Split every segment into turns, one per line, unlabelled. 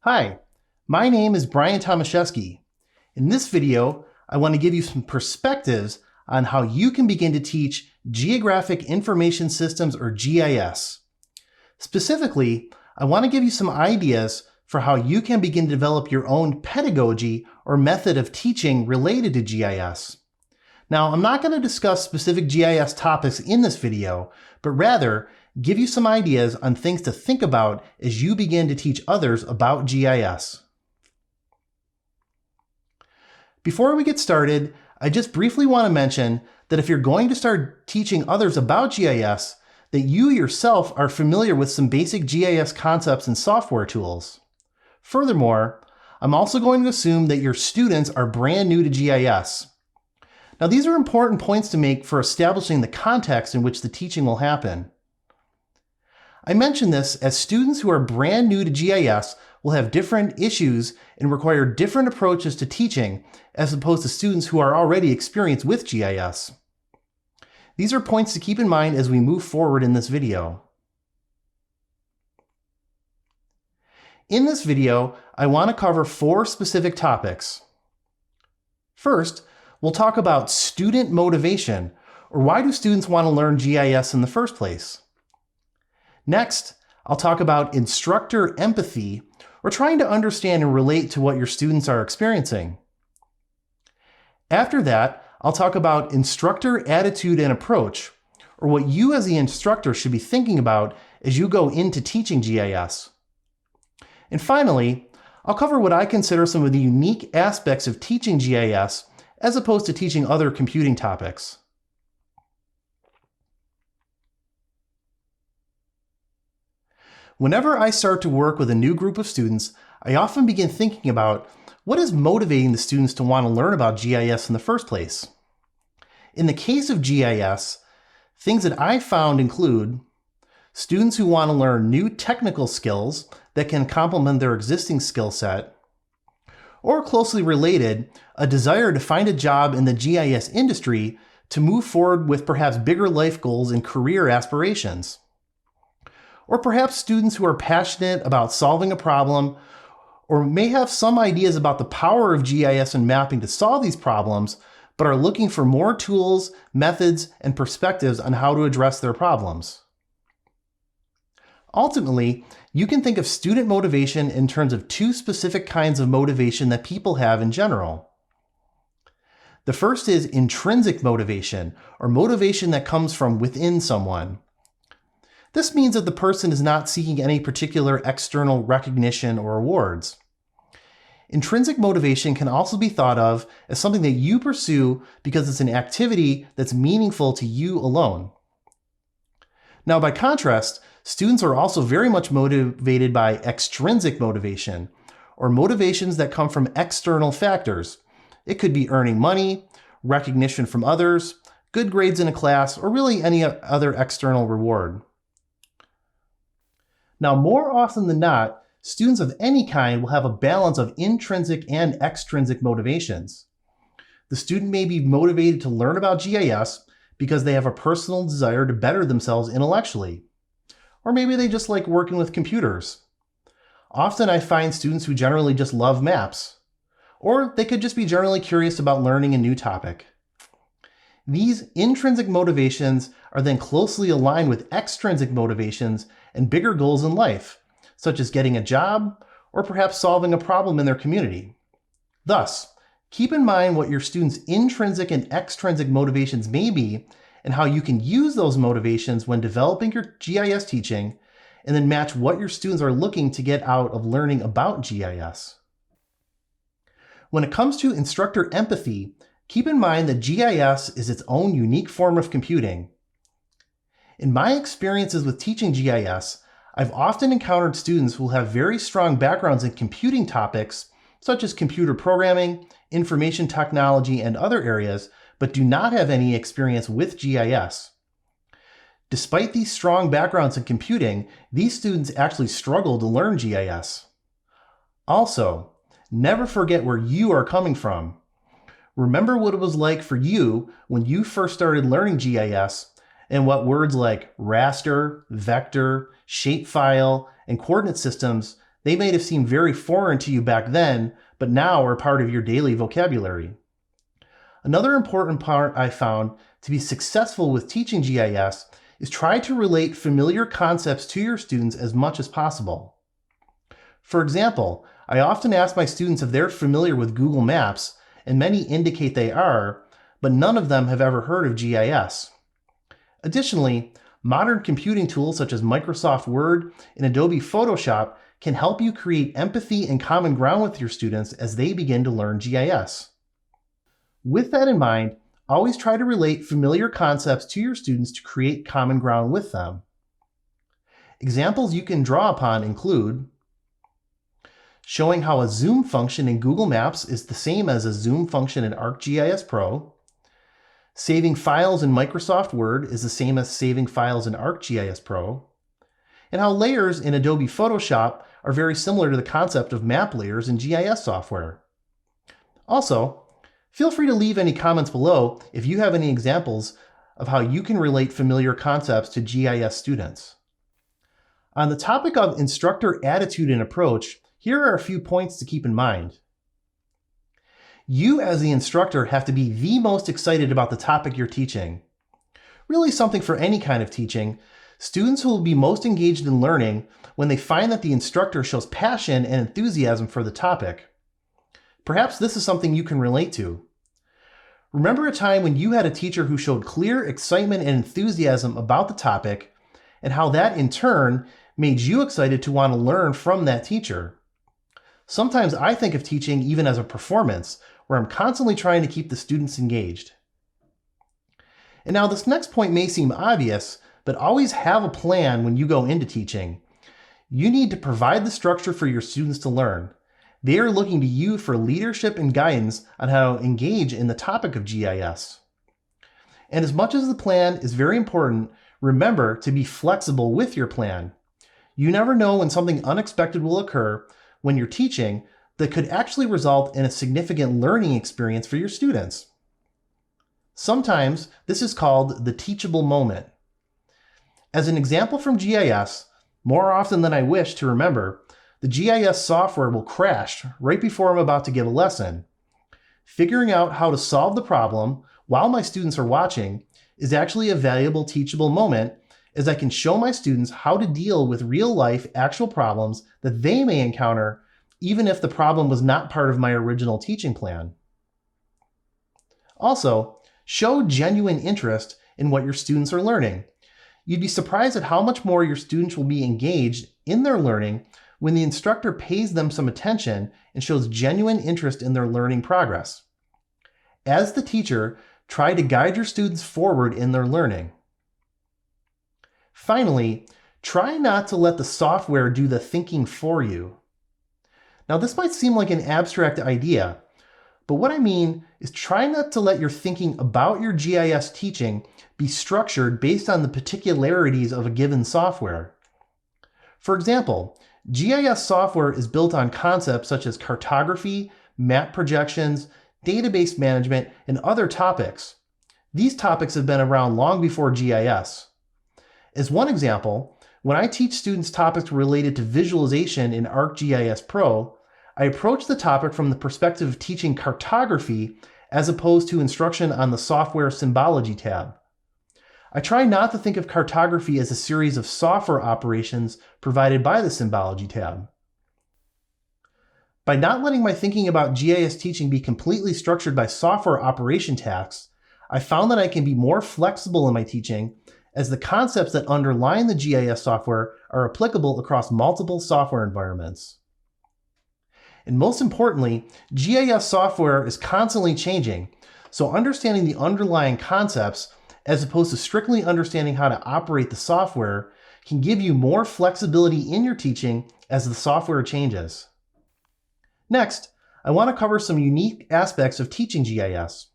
Hi, my name is Brian Tomaszewski. In this video, I want to give you some perspectives on how you can begin to teach Geographic Information Systems, or GIS. Specifically, I want to give you some ideas for how you can begin to develop your own pedagogy or method of teaching related to GIS. Now, I'm not going to discuss specific GIS topics in this video, but rather give you some ideas on things to think about as you begin to teach others about GIS. Before we get started, I just briefly want to mention that if you're going to start teaching others about GIS, that you yourself are familiar with some basic GIS concepts and software tools. Furthermore, I'm also going to assume that your students are brand new to GIS. Now, these are important points to make for establishing the context in which the teaching will happen. I mention this as students who are brand new to GIS will have different issues and require different approaches to teaching as opposed to students who are already experienced with GIS. These are points to keep in mind as we move forward in this video. In this video, I want to cover 4 specific topics. First, we'll talk about student motivation, or why do students want to learn GIS in the first place? Next, I'll talk about instructor empathy, or trying to understand and relate to what your students are experiencing. After that, I'll talk about instructor attitude and approach, or what you as the instructor should be thinking about as you go into teaching GIS. And finally, I'll cover what I consider some of the unique aspects of teaching GIS as opposed to teaching other computing topics. Whenever I start to work with a new group of students, I often begin thinking about what is motivating the students to want to learn about GIS in the first place. In the case of GIS, things that I found include students who want to learn new technical skills that can complement their existing skill set, or closely related, a desire to find a job in the GIS industry to move forward with perhaps bigger life goals and career aspirations. Or perhaps students who are passionate about solving a problem or may have some ideas about the power of GIS and mapping to solve these problems, but are looking for more tools, methods, and perspectives on how to address their problems. Ultimately, you can think of student motivation in terms of 2 specific kinds of motivation that people have in general. The first is intrinsic motivation, or motivation that comes from within someone. This means that the person is not seeking any particular external recognition or awards. Intrinsic motivation can also be thought of as something that you pursue because it's an activity that's meaningful to you alone. Now, by contrast, students are also very much motivated by extrinsic motivation, or motivations that come from external factors. It could be earning money, recognition from others, good grades in a class, or really any other external reward. Now, more often than not, students of any kind will have a balance of intrinsic and extrinsic motivations. The student may be motivated to learn about GIS because they have a personal desire to better themselves intellectually. Or maybe they just like working with computers. Often I find students who generally just love maps. Or they could just be generally curious about learning a new topic. These intrinsic motivations are then closely aligned with extrinsic motivations and bigger goals in life, such as getting a job or perhaps solving a problem in their community. Thus, keep in mind what your students' intrinsic and extrinsic motivations may be and how you can use those motivations when developing your GIS teaching, and then match what your students are looking to get out of learning about GIS. When it comes to instructor empathy, keep in mind that GIS is its own unique form of computing. In my experiences with teaching GIS, I've often encountered students who will have very strong backgrounds in computing topics, such as computer programming, information technology, and other areas, but do not have any experience with GIS. Despite these strong backgrounds in computing, these students actually struggle to learn GIS. Also, never forget where you are coming from. Remember what it was like for you when you first started learning GIS and what words like raster, vector, shapefile, and coordinate systems They might have seemed very foreign to you back then, but now are part of your daily vocabulary. Another important part I found to be successful with teaching GIS is try to relate familiar concepts to your students as much as possible. For example, I often ask my students if they're familiar with Google Maps, and many indicate they are, but none of them have ever heard of GIS. Additionally, modern computing tools such as Microsoft Word and Adobe Photoshop can help you create empathy and common ground with your students as they begin to learn GIS. With that in mind, always try to relate familiar concepts to your students to create common ground with them. Examples you can draw upon include showing how a zoom function in Google Maps is the same as a zoom function in ArcGIS Pro, saving files in Microsoft Word is the same as saving files in ArcGIS Pro, and how layers in Adobe Photoshop are very similar to the concept of map layers in GIS software. Also, feel free to leave any comments below if you have any examples of how you can relate familiar concepts to GIS students. On the topic of instructor attitude and approach, here are a few points to keep in mind. You as the instructor have to be the most excited about the topic you're teaching. Really something for any kind of teaching. Students will be most engaged in learning when they find that the instructor shows passion and enthusiasm for the topic. Perhaps this is something you can relate to. Remember a time when you had a teacher who showed clear excitement and enthusiasm about the topic, and how that in turn made you excited to want to learn from that teacher. Sometimes I think of teaching even as a performance, where I'm constantly trying to keep the students engaged. And now this next point may seem obvious, but always have a plan when you go into teaching. You need to provide the structure for your students to learn. They are looking to you for leadership and guidance on how to engage in the topic of GIS. And as much as the plan is very important, remember to be flexible with your plan. You never know when something unexpected will occur when you're teaching that could actually result in a significant learning experience for your students. Sometimes this is called the teachable moment. As an example from GIS, more often than I wish to remember, the GIS software will crash right before I'm about to give a lesson. Figuring out how to solve the problem while my students are watching is actually a valuable teachable moment, as I can show my students how to deal with real-life actual problems that they may encounter even if the problem was not part of my original teaching plan. Also, show genuine interest in what your students are learning. You'd be surprised at how much more your students will be engaged in their learning when the instructor pays them some attention and shows genuine interest in their learning progress. As the teacher, try to guide your students forward in their learning. Finally, try not to let the software do the thinking for you. Now, this might seem like an abstract idea, but what I mean is try not to let your thinking about your GIS teaching be structured based on the particularities of a given software. For example, GIS software is built on concepts such as cartography, map projections, database management, and other topics. These topics have been around long before GIS. As one example, when I teach students topics related to visualization in ArcGIS Pro, I approach the topic from the perspective of teaching cartography as opposed to instruction on the software symbology tab. I try not to think of cartography as a series of software operations provided by the symbology tab. By not letting my thinking about GIS teaching be completely structured by software operation tasks, I found that I can be more flexible in my teaching, as the concepts that underlie the GIS software are applicable across multiple software environments. And most importantly, GIS software is constantly changing, so understanding the underlying concepts as opposed to strictly understanding how to operate the software can give you more flexibility in your teaching as the software changes. Next, I want to cover some unique aspects of teaching GIS.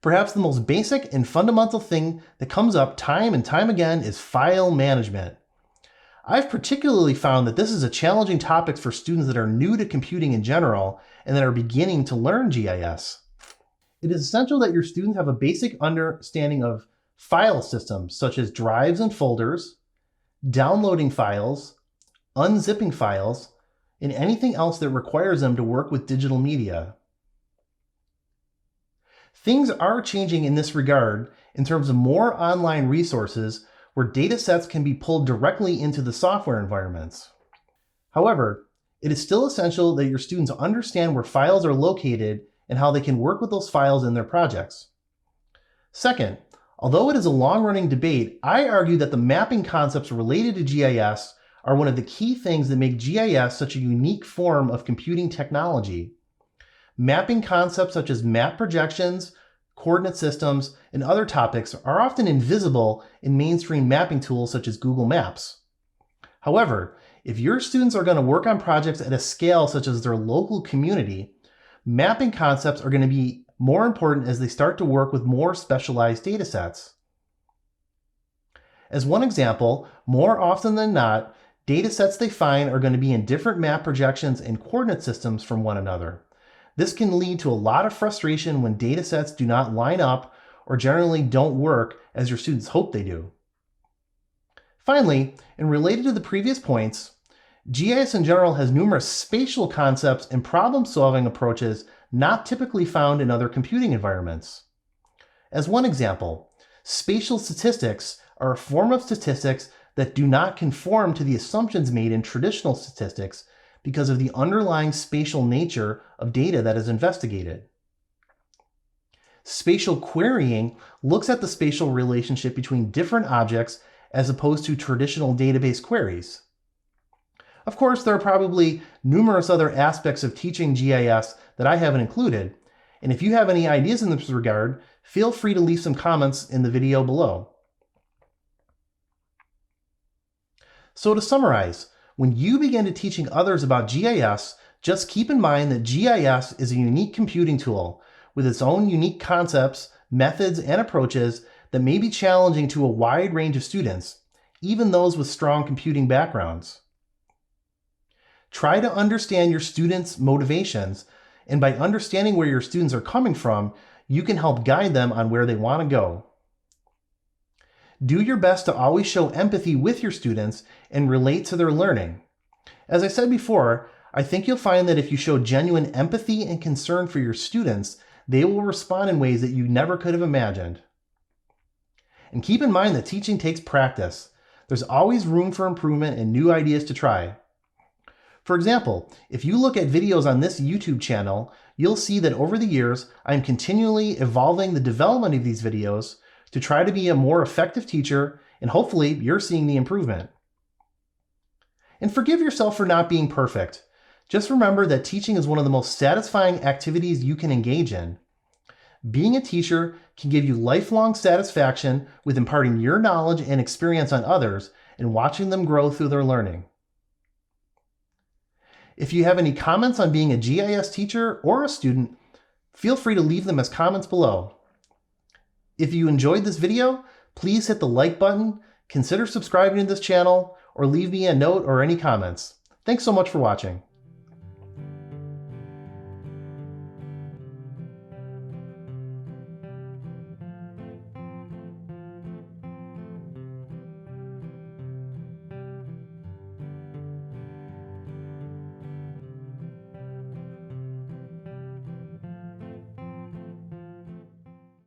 Perhaps the most basic and fundamental thing that comes up time and time again is file management. I've particularly found that this is a challenging topic for students that are new to computing in general and that are beginning to learn GIS. It is essential that your students have a basic understanding of file systems such as drives and folders, downloading files, unzipping files, and anything else that requires them to work with digital media. Things are changing in this regard in terms of more online resources where data sets can be pulled directly into the software environments. However, it is still essential that your students understand where files are located and how they can work with those files in their projects. Second, although it is a long-running debate, I argue that the mapping concepts related to GIS are one of the key things that make GIS such a unique form of computing technology. Mapping concepts such as map projections, coordinate systems, and other topics are often invisible in mainstream mapping tools such as Google Maps. However, if your students are going to work on projects at a scale such as their local community, mapping concepts are going to be more important as they start to work with more specialized data sets. As one example, more often than not, data sets they find are going to be in different map projections and coordinate systems from one another. This can lead to a lot of frustration when data sets do not line up or generally don't work as your students hope they do. Finally, and related to the previous points, GIS in general has numerous spatial concepts and problem-solving approaches not typically found in other computing environments. As one example, spatial statistics are a form of statistics that do not conform to the assumptions made in traditional statistics because of the underlying spatial nature of data that is investigated. Spatial querying looks at the spatial relationship between different objects as opposed to traditional database queries. Of course, there are probably numerous other aspects of teaching GIS that I haven't included, and if you have any ideas in this regard, feel free to leave some comments in the video below. So to summarize, when you begin to teaching others about GIS, just keep in mind that GIS is a unique computing tool with its own unique concepts, methods, and approaches that may be challenging to a wide range of students, even those with strong computing backgrounds. Try to understand your students' motivations, and by understanding where your students are coming from, you can help guide them on where they want to go. Do your best to always show empathy with your students and relate to their learning. As I said before, I think you'll find that if you show genuine empathy and concern for your students, they will respond in ways that you never could have imagined. And keep in mind that teaching takes practice. There's always room for improvement and new ideas to try. For example, if you look at videos on this YouTube channel, you'll see that over the years, I'm continually evolving the development of these videos to try to be a more effective teacher, and hopefully you're seeing the improvement. And forgive yourself for not being perfect. Just remember that teaching is one of the most satisfying activities you can engage in. Being a teacher can give you lifelong satisfaction with imparting your knowledge and experience on others and watching them grow through their learning. If you have any comments on being a GIS teacher or a student, feel free to leave them as comments below. If you enjoyed this video, please hit the like button, consider subscribing to this channel, or leave me a note or any comments. Thanks so much for watching.